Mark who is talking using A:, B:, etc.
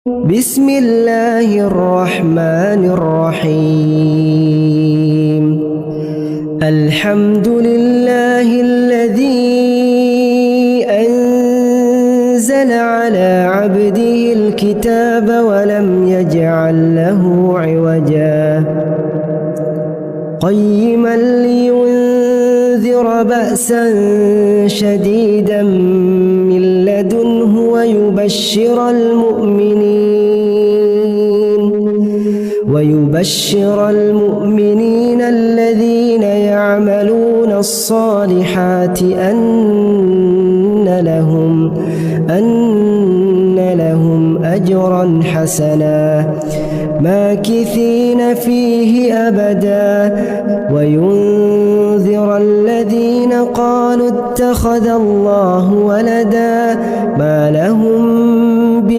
A: بسم الله الرحمن الرحيم الحمد لله الذي أنزل على عبده الكتاب ولم يجعل له عوجا قيما لينذر بأسا شديدا من لدنه ويبشر المؤمنين الذين يعملون الصالحات أن لهم أجرا حسنا ماكثين فيه أبدا وينذر الذين قالوا اتخذ الله ولدا ما لهم